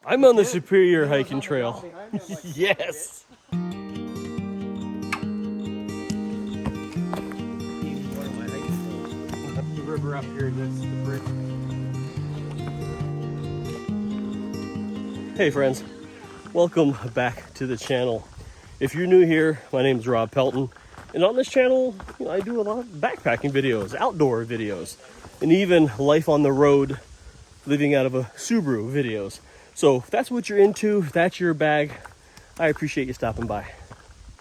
I'm on the Superior hiking trail. Yes. The river up here, that's the bridge. Hey friends, welcome back to the channel. If you're new here, my name is Rob Pelton, and on this channel, I do a lot of backpacking videos, outdoor videos, and even life on the road, living out of a Subaru videos. So if that's what you're into, if that's your bag, I appreciate you stopping by.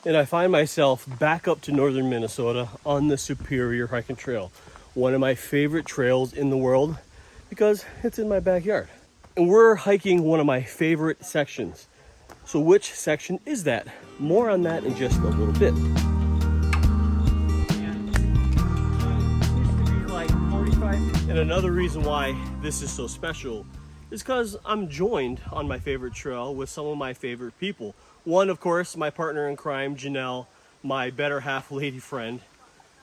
And I find myself back up to northern Minnesota on the Superior Hiking Trail, one of my favorite trails in the world because it's in my backyard. And we're hiking one of my favorite sections. So which section is that? More on that in just a little bit. And another reason why this is so special is because I'm joined on my favorite trail with some of my favorite people. One, of course, my partner in crime, Jeanelle, my better half lady friend.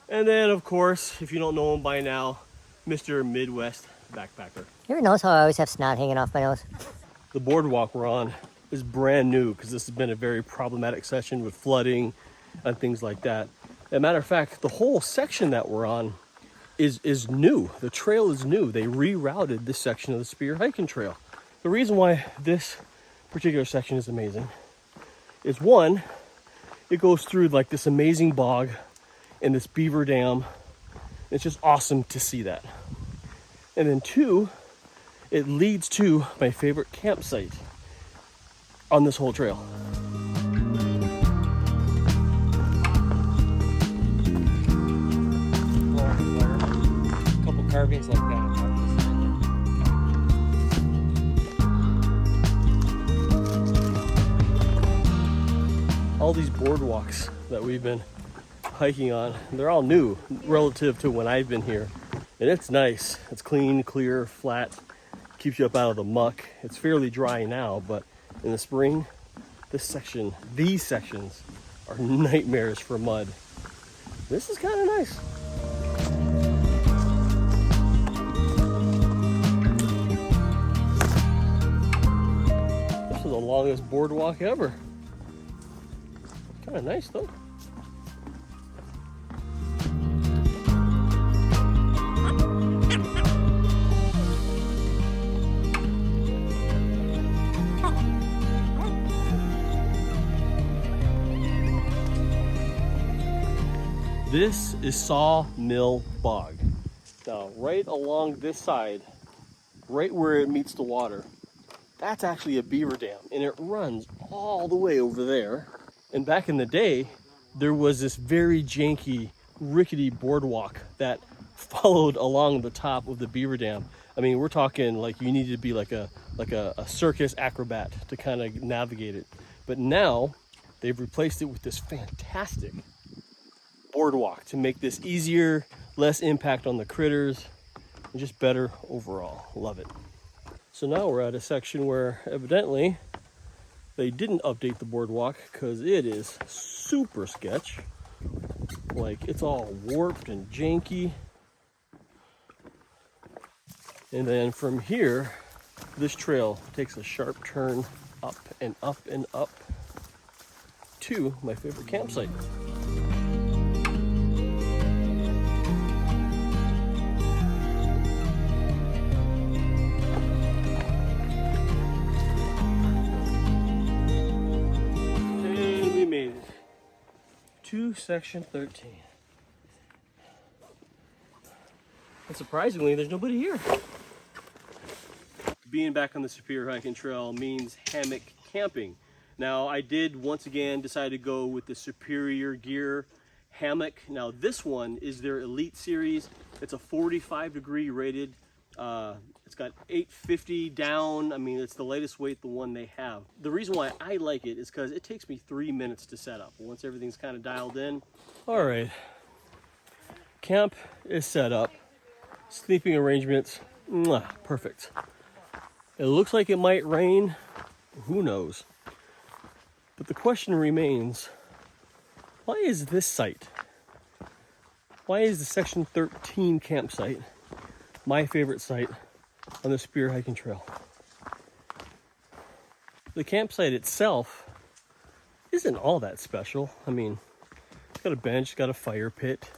And then, of course, if you don't know him by now, Mr. Midwest Backpacker. You ever notice how I always have snot hanging off my nose? The boardwalk we're on is brand new because this has been a very problematic session with flooding and things like that. As a matter of fact, the whole section that we're on is new. The trail is new. They rerouted this section of the Superior Hiking Trail. The reason why this particular section is amazing is, one, it goes through like this amazing bog and this beaver dam. It's just awesome to see that. And then two, it leads to my favorite campsite on this whole trail. Carvings like that. All these boardwalks that we've been hiking on, they're all new relative to when I've been here. And it's nice. It's clean, clear, flat, keeps you up out of the muck. It's fairly dry now, but in the spring, these sections are nightmares for mud. This is kind of nice. The longest boardwalk ever. Kind of nice though. This is Saul Mill Bog. Now, right along this side, right where it meets the water, that's actually a beaver dam, and it runs all the way over there. And back in the day, there was this very janky, rickety boardwalk that followed along the top of the beaver dam. I mean, we're talking like you needed to be like a circus acrobat to kind of navigate it. But now they've replaced it with this fantastic boardwalk to make this easier, less impact on the critters, and just better overall. Love it. So now we're at a section where evidently they didn't update the boardwalk because it is super sketch. Like, it's all warped and janky. And then from here, this trail takes a sharp turn up and up and up to my favorite campsite. To section 13. And surprisingly, there's nobody here. Being back on the Superior Hiking Trail means hammock camping. Now, I did once again decide to go with the Superior Gear hammock. Now, this one is their Elite Series. It's a 45-degree rated. It's got 850 down. I mean, it's the lightest weight, the one they have. The reason why I like it is because it takes me 3 minutes to set up once everything's kind of dialed in. All right, camp is set up. Sleeping arrangements, perfect. It looks like it might rain. Who knows? But the question remains, why is this site? Why is the section 13 campsite my favorite site on the Superior Hiking Trail? The campsite itself isn't all that special. I mean, it's got a bench, it's got a fire pit.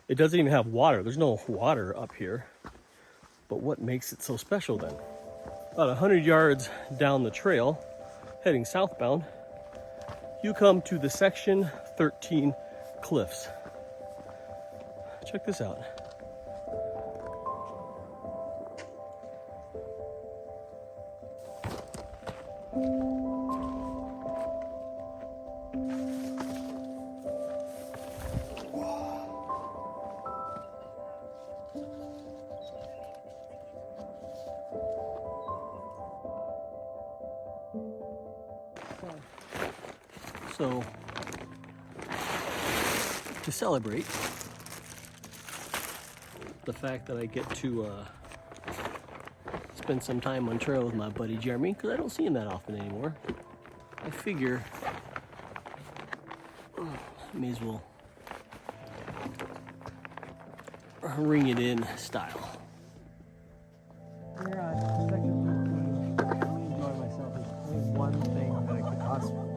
It doesn't even have water. There's no water up here. But what makes it so special then? About 100 yards down the trail, heading southbound, you come to the Section 13 cliffs. Check this out. So, to celebrate the fact that I get to spend some time on trail with my buddy Jeremy, because I don't see him that often anymore, I figure may as well ring it in style. Here on Section 13, I really enjoy myself. There's only one thing that I could possibly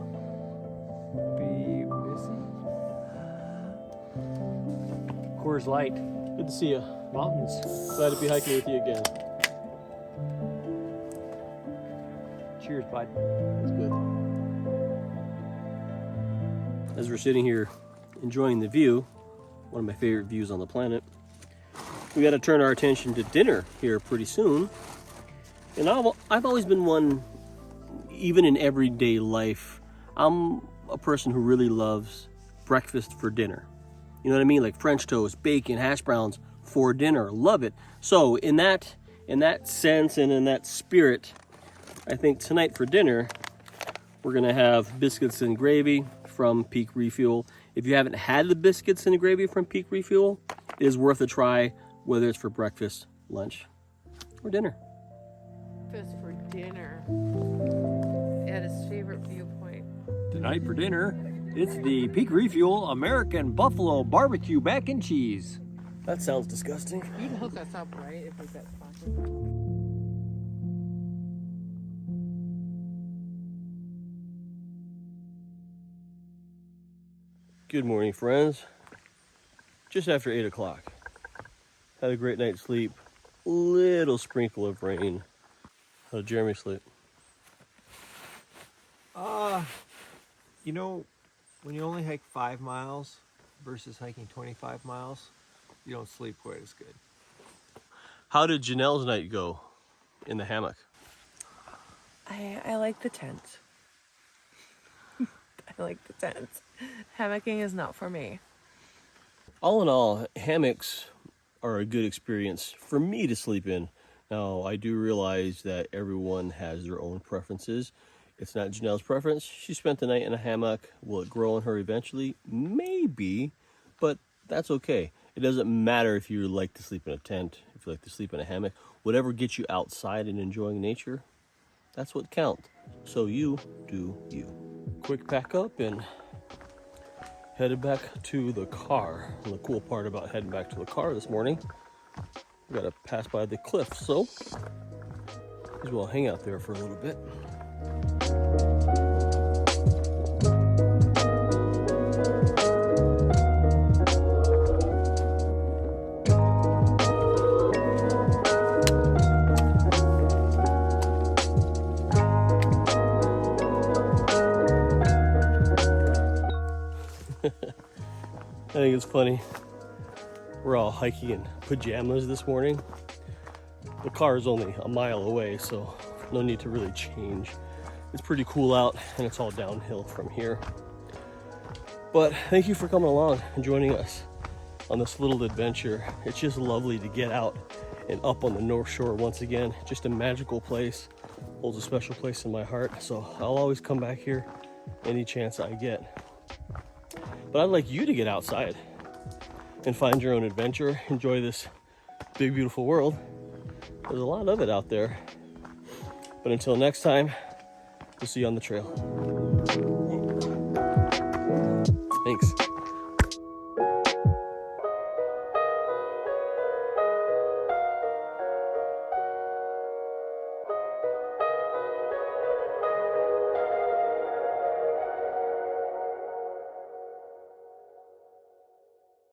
be missing. Coors Light. Good to see you. Mountains. Glad to be hiking with you again. Cheers, bud. That's good. As we're sitting here enjoying the view, one of my favorite views on the planet, we got to turn our attention to dinner here pretty soon. And I've always been one, even in everyday life, I'm a person who really loves breakfast for dinner. You know what I mean? Like French toast, bacon, hash browns for dinner. Love it. So in that sense and in that spirit, I think tonight for dinner, we're gonna have biscuits and gravy from Peak Refuel. If you haven't had the biscuits and gravy from Peak Refuel, it is worth a try, whether it's for breakfast, lunch, or dinner. Breakfast for dinner at his favorite viewpoint. Tonight for dinner, it's the Peak Refuel American Buffalo Barbecue Mac and Cheese. That sounds disgusting. You can hook us up, right? If we get sponsored. Good morning, friends. Just after 8 o'clock. Had a great night's sleep. Little sprinkle of rain. How did Jeremy sleep? You know, when you only hike 5 miles versus hiking 25 miles, you don't sleep quite as good. How did Jeanelle's night go in the hammock? I like the tent. I like the tent. Hammocking is not for me. All in all, hammocks are a good experience for me to sleep in. Now, I do realize that everyone has their own preferences. It's not Jeanelle's preference. She spent the night in a hammock. Will it grow on her eventually? Maybe, but that's okay. It doesn't matter if you like to sleep in a tent, if you like to sleep in a hammock. Whatever gets you outside and enjoying nature, that's what counts. So you do you. Quick pack up and headed back to the car. And the cool part about heading back to the car this morning, we gotta pass by the cliff, so as well hang out there for a little bit. I think it's funny. We're all hiking in pajamas this morning. The car is only a mile away, so no need to really change. It's pretty cool out, and it's all downhill from here. But thank you for coming along and joining us on this little adventure. It's just lovely to get out and up on the North Shore once again. Just a magical place. Holds a special place in my heart, so I'll always come back here any chance I get. But I'd like you to get outside and find your own adventure. Enjoy this big, beautiful world. There's a lot of it out there. But until next time, we'll see you on the trail.